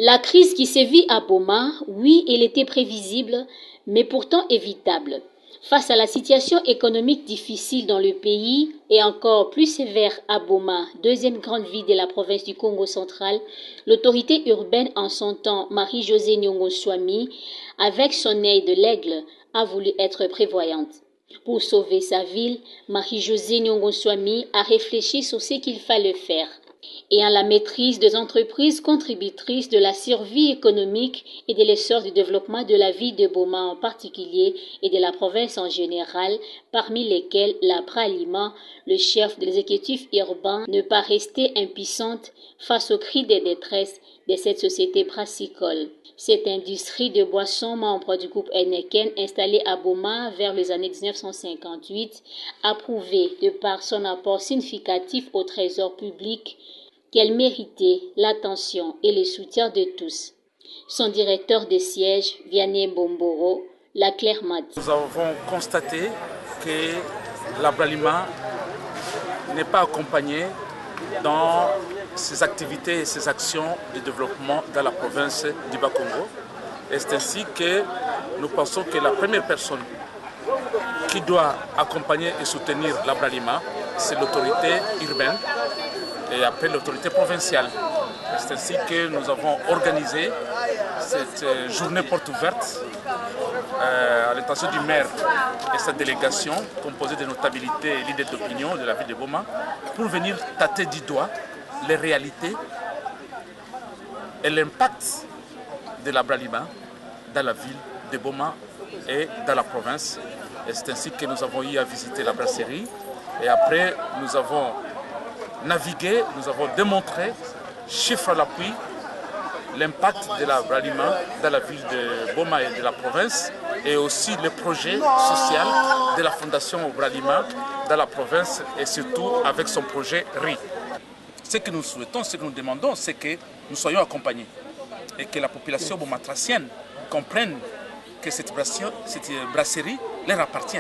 La crise qui sévit à Boma, oui, elle était prévisible, mais pourtant évitable. Face à la situation économique difficile dans le pays et encore plus sévère à Boma, deuxième grande ville de la province du Congo central, l'autorité urbaine en son temps, Marie-Josée Nyong'o-Swami, avec son œil de l'aigle, a voulu être prévoyante. Pour sauver sa ville, Marie-Josée Nyong'o-Swami a réfléchi sur ce qu'il fallait faire. Et à la maîtrise des entreprises contributrices de la survie économique et de l'essor du développement de la ville de Boma en particulier et de la province en général, parmi lesquelles la Bralima, le chef de l'exécutif urbain, ne pas rester impuissante face aux cris de détresse de cette société brassicole. Cette industrie de boissons, membre du groupe Heineken, installée à Boma vers les années 1958, a prouvé, de par son apport significatif au trésor public, qu'elle méritait l'attention et le soutien de tous. Son directeur de siège, Vianney Bomboro, l'a clairement dit. Nous avons constaté que la Bralima n'est pas accompagnée dans ses activités et ses actions de développement dans la province du Bas-Congo. Et c'est ainsi que nous pensons que la première personne qui doit accompagner et soutenir la Bralima, c'est l'autorité urbaine et après l'autorité provinciale. C'est ainsi que nous avons organisé cette journée porte ouverte à l'intention du maire et sa délégation composée de notabilités et leaders d'opinion de la ville de Boma pour venir tâter du doigt les réalités et l'impact de la Bralima dans la ville de Boma et dans la province. Et c'est ainsi que nous avons eu à visiter la brasserie et après nous avons navigué, nous avons démontré, chiffre à l'appui, l'impact de la Bralima dans la ville de Boma et de la province et aussi le projet social de la fondation Bralima dans la province et surtout avec son projet RI. Ce que nous souhaitons, ce que nous demandons, c'est que nous soyons accompagnés et que la population bomatracienne comprenne que cette brasserie leur appartient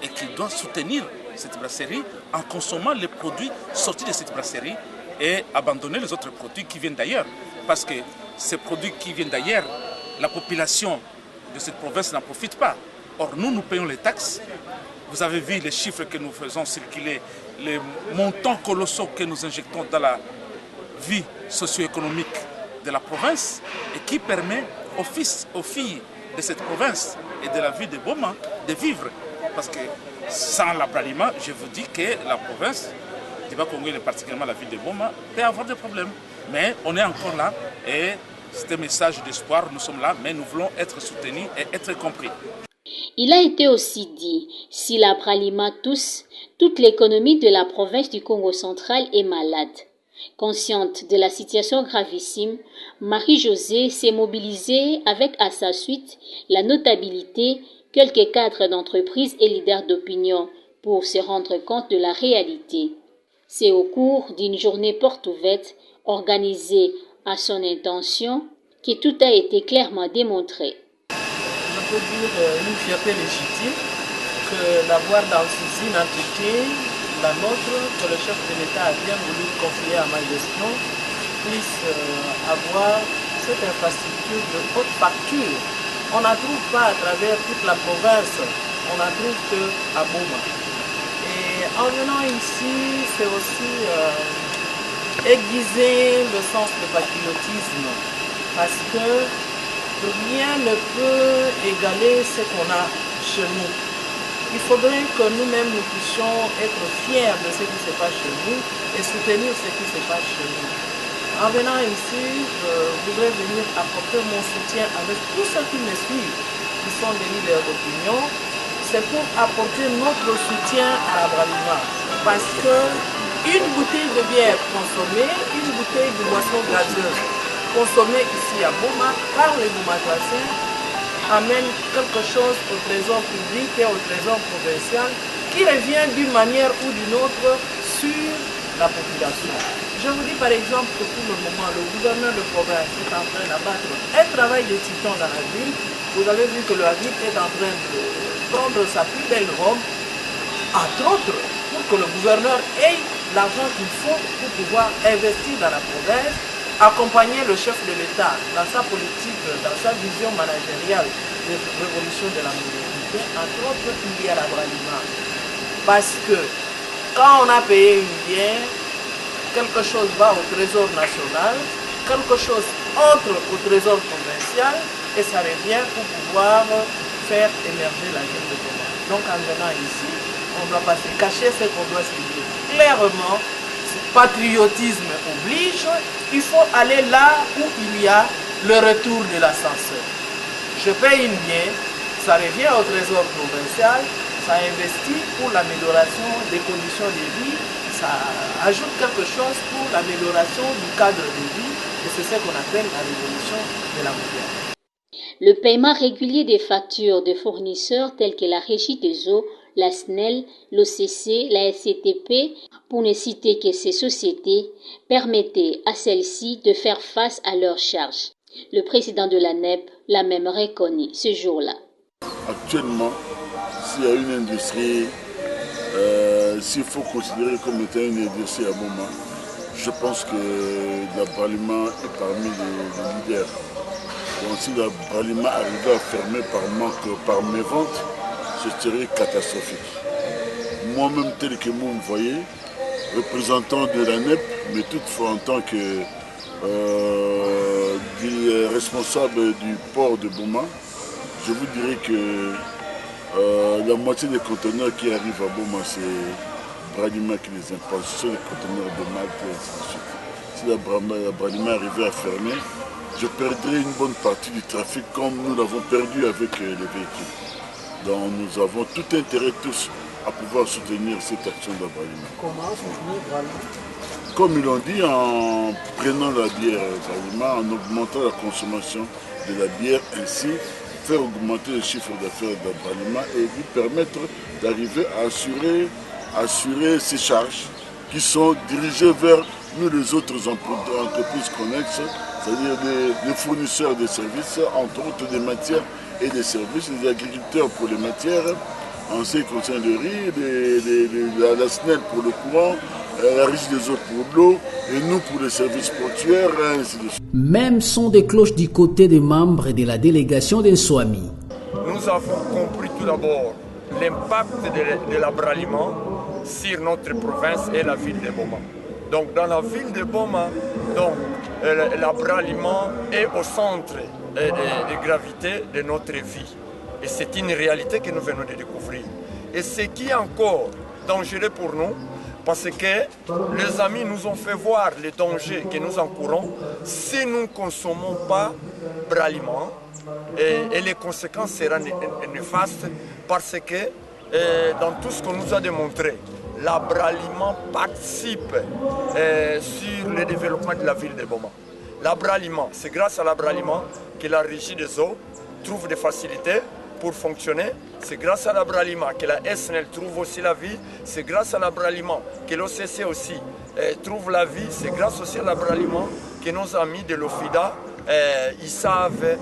et qu'ils doivent soutenir cette brasserie en consommant les produits sortis de cette brasserie et abandonner les autres produits qui viennent d'ailleurs. Parce que ces produits qui viennent d'ailleurs, la population de cette province n'en profite pas. Or, nous payons les taxes. Vous avez vu les chiffres que nous faisons circuler, les montants colossaux que nous injectons dans la vie socio-économique de la province et qui permet aux fils, aux filles de cette province et de la ville de Boma de vivre. Parce que sans la Bralima, je vous dis que la province du Bas-Congo et particulièrement la ville de Boma peut avoir des problèmes. Mais on est encore là et c'est un message d'espoir. Nous sommes là, mais nous voulons être soutenus et être compris. Il a été aussi dit, si la Bralima tousse, toute l'économie de la province du Congo central est malade. Consciente de la situation gravissime, Marie-Josée s'est mobilisée avec à sa suite la notabilité, quelques cadres d'entreprise et leaders d'opinion pour se rendre compte de la réalité. C'est au cours d'une journée porte ouverte organisée à son intention que tout a été clairement démontré. Je peux dire une fierté légitime que d'avoir dans une entité, la nôtre, que le chef de l'État a bien voulu confier à ma gestion, puisse avoir cette infrastructure de haute facture. On n'en trouve pas à travers toute la province, on n'en trouve qu'à Boma. Et en venant ici, c'est aussi aiguiser le sens de patriotisme, parce que rien ne peut égaler ce qu'on a chez nous. Il faudrait que nous-mêmes nous puissions être fiers de ce qui se passe chez nous et soutenir ce qui se passe chez nous. En venant ici, je voudrais venir apporter mon soutien avec tous ceux qui me suivent, qui sont des leaders d'opinion. C'est pour apporter notre soutien à la Bralima. Parce qu'une bouteille de bière consommée, une bouteille de boisson gazeuse consommée ici à Boma par les Bomatraciens amène quelque chose au trésor public et au trésor provincial qui revient d'une manière ou d'une autre sur la population. Je vous dis par exemple que pour le moment, le gouverneur de province est en train d'abattre un travail de titan dans la ville. Vous avez vu que la ville est en train de prendre sa plus belle robe, entre autres, pour que le gouverneur ait l'argent qu'il faut pour pouvoir investir dans la province accompagner le chef de l'État dans sa politique, dans sa vision managériale de révolution de la modernité. Entre autres, il y a l'abraliment. Parce que quand on a payé une bière, quelque chose va au trésor national, quelque chose entre au trésor provincial et ça revient pour pouvoir faire émerger la ville de Goma. Donc en venant ici, on ne doit pas se cacher ce qu'on doit se dire. Clairement, patriotisme oblige, il faut aller là où il y a le retour de l'ascenseur. Je paye une bière, ça revient au trésor provincial, ça investit pour l'amélioration des conditions de vie, ça ajoute quelque chose pour l'amélioration du cadre de vie, et c'est ce qu'on appelle la révolution de la modernité. Le paiement régulier des factures de fournisseurs tels que la Régie des eaux, la SNEL, l'OCC, la SCTP, pour ne citer que ces sociétés, permettait à celles-ci de faire face à leurs charges. Le président de la NEP l'a même reconnu ce jour-là. Actuellement, s'il y a une industrie, s'il faut considérer comme étant une industrie à Boma, je pense que l'abraliment est parmi les leaders. Donc si l'abraliment arrivait à fermer par mévente, ce serait catastrophique. Moi-même, tel que vous me voyez, représentant de la NEP, mais toutefois en tant que responsable du port de Boma, je vous dirais que la moitié des conteneurs qui arrivent à Boma, c'est l'abraliment qui les impose, ce sont les conteneurs de Malte et ainsi de suite. Si l'abraliment arrivait à fermer, je perdrais une bonne partie du trafic comme nous l'avons perdu avec les véhicules. Donc nous avons tout intérêt tous à pouvoir soutenir cette action d'abraliment. Comment soutenir l'abraliment? Comme ils l'ont dit, en prenant la bière d'abraliment, en augmentant la consommation de la bière, ainsi faire augmenter le chiffre d'affaires d'abraliment et lui permettre d'arriver à assurer ses charges qui sont dirigées vers nous les autres entreprises connexes, c'est-à-dire les fournisseurs de services, entre autres des matières et des services, les agriculteurs pour les matières, en ce qui concerne le riz, la SNEL pour le courant, la Régie des eaux pour l'eau, et nous pour les services portuaires, et ainsi de suite. Même son des cloches du côté des membres de la délégation d'Enswami. Nous avons compris tout d'abord l'impact de l'abraliment sur notre province et la ville de Boma. Donc dans la ville de Boma, l'abraliment est au centre de gravité de notre vie. Et c'est une réalité que nous venons de découvrir. Et ce qui est encore dangereux pour nous, parce que les amis nous ont fait voir les dangers que nous encourons si nous ne consommons pas l'abraliment. Et les conséquences seront néfastes parce que dans tout ce qu'on nous a démontré, l'abraliment participe sur le développement de la ville de Boma. L'abraliment, c'est grâce à l'abraliment que la Régie des eaux trouve des facilités pour fonctionner. C'est grâce à l'abraliment que la SNEL trouve aussi la vie. C'est grâce à l'abraliment que l'OCC aussi trouve la vie. C'est grâce aussi à l'abraliment que nos amis de l'OFIDA ils savent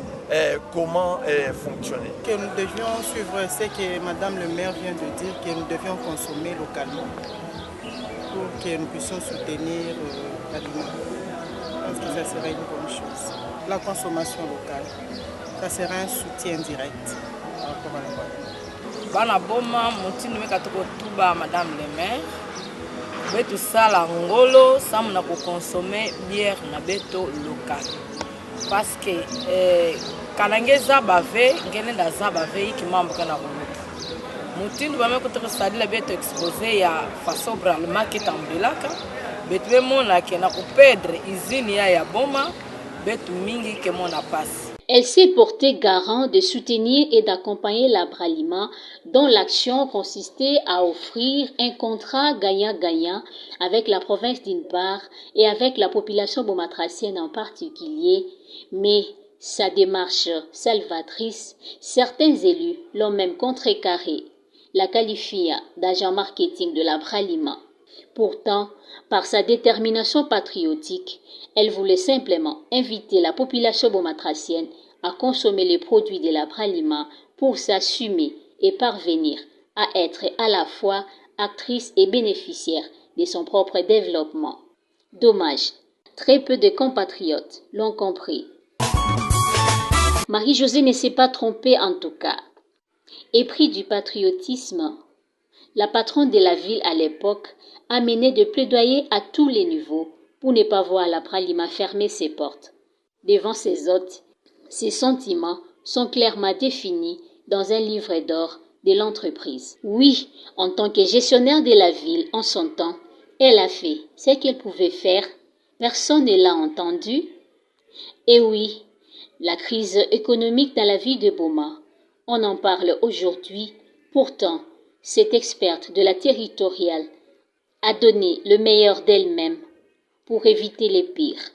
comment fonctionner. Que nous devions suivre ce que Madame le maire vient de dire, que nous devions consommer localement pour que nous puissions soutenir l'aliment. Je pense que ça serait une bonne chose. La consommation locale, ça serait un soutien direct par rapport à l'abraliment. Bana Boma, mutinu mekatoko tuba Madame le maire. Betu sala ngolo, samuna ko consommer bière na beto local. Parce que kanangeza bave ngene ndaza bave ikimambuka na kumutu mutindu bame kutoka stadi la beto exposé ya façon bralement qui tambelaka betu bemona ke na kupedre izini ya Boma betu mingi ke mona passe. Elle s'est portée garant de soutenir et d'accompagner l'abraliment, dont l'action consistait à offrir un contrat gagnant-gagnant avec la province d'une part et avec la population bomatracienne en particulier. Mais sa démarche salvatrice, certains élus l'ont même contrecarrée, la qualifiant d'agent marketing de l'abraliment. Pourtant, par sa détermination patriotique, elle voulait simplement inviter la population bomatracienne à consommer les produits de l'abraliment pour s'assumer et parvenir à être à la fois actrice et bénéficiaire de son propre développement. Dommage, Très peu de compatriotes l'ont compris. Marie-Josée ne s'est pas trompée en tout cas. Épris du patriotisme, la patronne de la ville à l'époque a mené des plaidoyers à tous les niveaux pour ne pas voir la Bralima fermer ses portes. Devant ses hôtes, ses sentiments sont clairement définis dans un livre d'or de l'entreprise. Oui, en tant que gestionnaire de la ville en son temps, elle a fait ce qu'elle pouvait faire. Personne ne l'a entendu. Et oui, la crise économique dans la ville de Boma, on en parle aujourd'hui. Pourtant, cette experte de la territoriale a donné le meilleur d'elle-même pour éviter les pires.